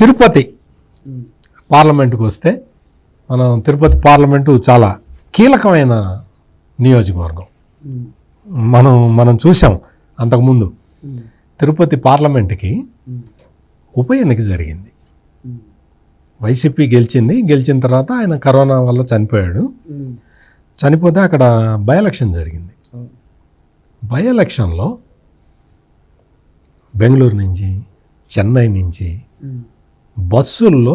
తిరుపతి పార్లమెంటుకు వస్తే మనం తిరుపతి పార్లమెంటు చాలా కీలకమైన నియోజకవర్గం. మనం చూసాం అంతకుముందు తిరుపతి పార్లమెంటుకి ఉప ఎన్నిక జరిగింది. వైసీపీ గెలిచిన తర్వాత ఆయన కరోనా వల్ల చనిపోయాడు. చనిపోతే అక్కడ బై ఎలక్షన్ జరిగింది. బై ఎలక్షన్లో బెంగళూరు నుంచి, చెన్నై నుంచి బస్సుల్లో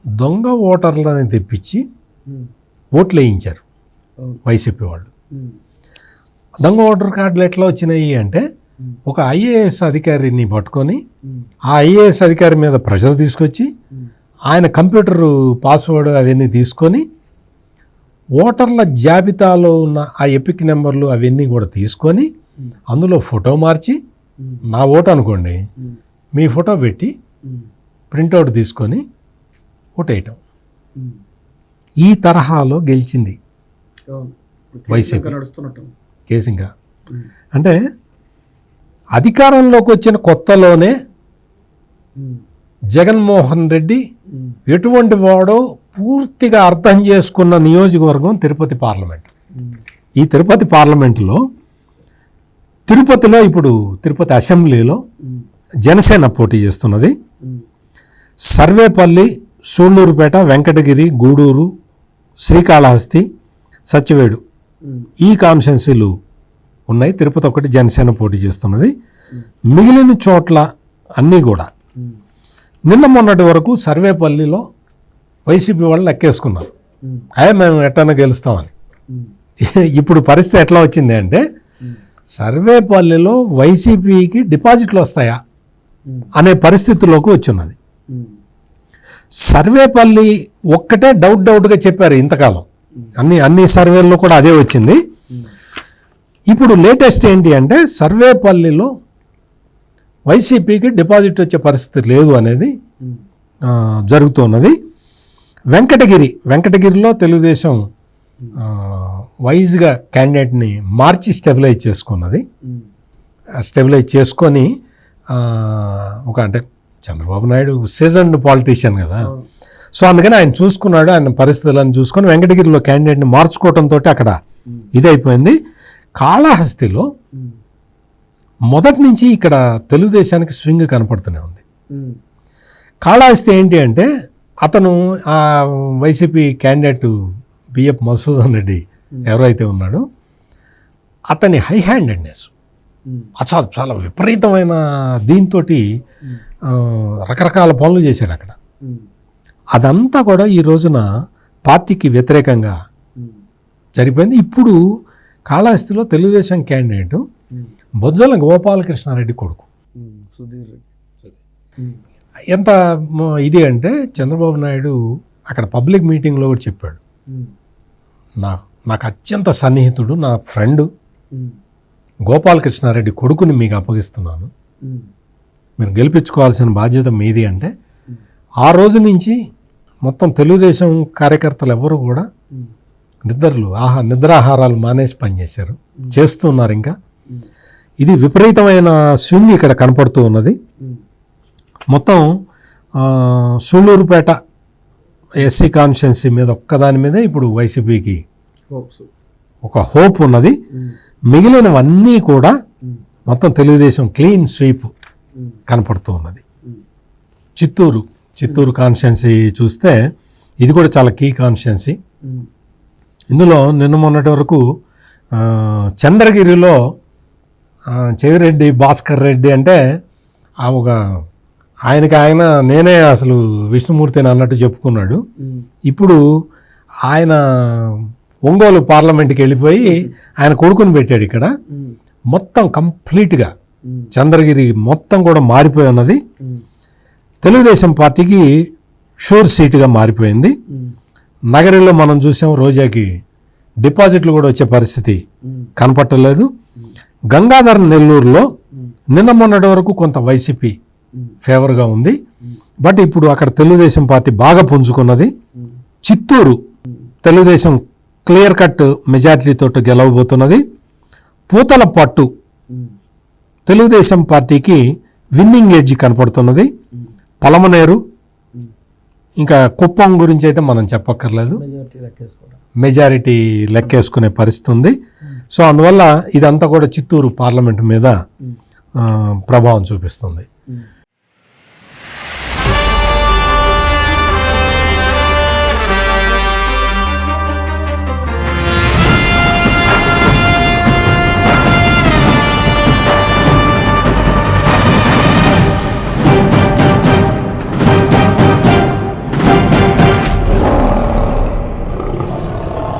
దొంగ ఓటర్లని తెప్పించి ఓట్లు వేయించారు వైసీపీ వాళ్ళు. దొంగ ఓటర్ కార్డులు ఎట్లా వచ్చినాయి అంటే, ఒక ఐఏఎస్ అధికారిని పట్టుకొని ఆ ఐఏఎస్ అధికారి మీద ప్రెషర్ తీసుకొచ్చి ఆయన కంప్యూటర్ పాస్వర్డ్ అవన్నీ తీసుకొని ఓటర్ల జాబితాలో ఉన్న ఆ ఎపిక్ నెంబర్లు అవన్నీ కూడా తీసుకొని అందులో ఫోటో మార్చి, నా ఓటు అనుకోండి, మీ ఫోటో పెట్టి ప్రింట్అవుట్ తీసుకొని ఓటేయటం. ఈ తరహాలో గెలిచింది వైసీపీ కేసింగా. అంటే అధికారంలోకి వచ్చిన కొత్తలోనే జగన్మోహన్ రెడ్డి ఎటువంటి వాడో పూర్తిగా అర్థం చేసుకున్న నియోజకవర్గం తిరుపతి పార్లమెంట్. ఈ తిరుపతి పార్లమెంటులో తిరుపతిలో ఇప్పుడు తిరుపతి అసెంబ్లీలో జనసేన పోటీ చేస్తున్నది. సర్వేపల్లి, సూళ్లూరుపేట, వెంకటగిరి, గూడూరు, శ్రీకాళహస్తి, సత్యవేడు ఈ కాన్స్టిట్యున్సీలు ఉన్నాయి. తిరుపతి ఒకటి జనసేన పోటీ చేస్తున్నది. మిగిలిన చోట్ల అన్నీ కూడా నిన్న మొన్నటి వరకు సర్వేపల్లిలో వైసీపీ వాళ్ళు లెక్కేసుకున్నారు, మేము ఎట్టన్నా గెలుస్తామని. ఇప్పుడు పరిస్థితి ఎట్లా వచ్చింది అంటే, సర్వేపల్లిలో వైసీపీకి డిపాజిట్లు వస్తాయా అనే పరిస్థితిలోకి వచ్చిన్నది. సర్వేపల్లి ఒక్కటే డౌట్గా చెప్పారు ఇంతకాలం. అన్ని సర్వేల్లో కూడా అదే వచ్చింది. ఇప్పుడు లేటెస్ట్ ఏంటి అంటే, సర్వేపల్లిలో వైసీపీకి డిపాజిట్ వచ్చే పరిస్థితి లేదు అనేది జరుగుతున్నది. వెంకటగిరిలో తెలుగుదేశం వైజ్గా క్యాండిడేట్ని మార్చి స్టెబిలైజ్ చేసుకున్నది. స్టెబిలైజ్ చేసుకొని అంటే చంద్రబాబు నాయుడు సీజన్డ్ పాలిటీషియన్ కదా, సో అందుకని ఆయన చూసుకున్నాడు. ఆయన పరిస్థితులను చూసుకొని వెంకటగిరిలో క్యాండిడేట్ని మార్చుకోవడంతో అక్కడ ఇదైపోయింది. కాళహస్తిలో మొదటి నుంచి ఇక్కడ తెలుగుదేశానికి స్వింగ్ కనపడుతూనే ఉంది. కాళహస్తి ఏంటి అంటే, అతను ఆ వైసీపీ క్యాండిడేట్ బిఎఫ్ మధుసూదన్ రెడ్డి ఎవరైతే ఉన్నాడో అతని హై హ్యాండెడ్నెస్ అసలు చాలా విపరీతమైన దీంతో రకరకాల పనులు చేశాడు అక్కడ. అదంతా కూడా ఈ రోజున పార్టీకి వ్యతిరేకంగా జరిగిపోయింది. ఇప్పుడు కాళహస్తిలో తెలుగుదేశం క్యాండిడేట్ బొజ్జల గోపాలకృష్ణారెడ్డి కొడుకు ఎంత ఇది అంటే, చంద్రబాబు నాయుడు అక్కడ పబ్లిక్ మీటింగ్లో కూడా చెప్పాడు, నాకు అత్యంత సన్నిహితుడు, నా ఫ్రెండ్ గోపాలకృష్ణారెడ్డి కొడుకుని మీకు అప్పగిస్తున్నాను, మీరు గెలిపించుకోవాల్సిన బాధ్యత మీది అంటే, ఆ రోజు నుంచి మొత్తం తెలుగుదేశం కార్యకర్తలు ఎవరు కూడా నిద్రాహారాలు మానేసి పనిచేశారు, చేస్తున్నారు. ఇంకా ఇది విపరీతమైన స్వింగ్ ఇక్కడ కనపడుతూ ఉన్నది. మొత్తం సూళ్లూరుపేట ఎస్సీ కాన్స్టిట్యున్సీ మీద ఒక్కదాని మీద ఇప్పుడు వైసీపీకి ఒక హోప్ ఉన్నది. మిగిలినవన్నీ కూడా మొత్తం తెలుగుదేశం క్లీన్ స్వీప్ కనపడుతూ ఉన్నది. చిత్తూరు కాన్స్టిట్యున్సీ చూస్తే ఇది కూడా చాలా కీ కాన్స్టిట్యున్సీ. ఇందులో నిన్న మొన్నటి వరకు చంద్రగిరిలో చెవిరెడ్డి భాస్కర్ రెడ్డి అంటే ఆయన నేనే అసలు విష్ణుమూర్తిని అన్నట్టు చెప్పుకున్నాడు. ఇప్పుడు ఆయన ఒంగోలు పార్లమెంట్కి వెళ్ళిపోయి ఆయన కొడుకుని పెట్టాడు ఇక్కడ. మొత్తం కంప్లీట్గా చంద్రగిరి మొత్తం కూడా మారిపోయి ఉన్నది. తెలుగుదేశం పార్టీకి షూర్ సీటుగా మారిపోయింది. నగరిలో మనం చూసాం, రోజాకి డిపాజిట్లు కూడా వచ్చే పరిస్థితి కనపట్టలేదు. గంగాధర్ నెల్లూరులో నిన్న మొన్నటి వరకు కొంత వైసీపీ ఫేవర్గా ఉంది, బట్ ఇప్పుడు అక్కడ తెలుగుదేశం పార్టీ బాగా పుంజుకున్నది. చిత్తూరు తెలుగుదేశం క్లియర్ కట్ మెజారిటీతో గెలవబోతున్నది. పూతలపట్టు తెలుగుదేశం పార్టీకి విన్నింగ్ ఎడ్జ్ కనపడుతున్నది. పలమనేరు, ఇంకా కుప్పం గురించి అయితే మనం చెప్పక్కర్లేదు, మెజారిటీ లెక్కేసుకునే పరిస్థితి ఉంది. సో అందువల్ల ఇదంతా కూడా చిత్తూరు పార్లమెంట్ మీద ప్రభావం చూపిస్తుంది.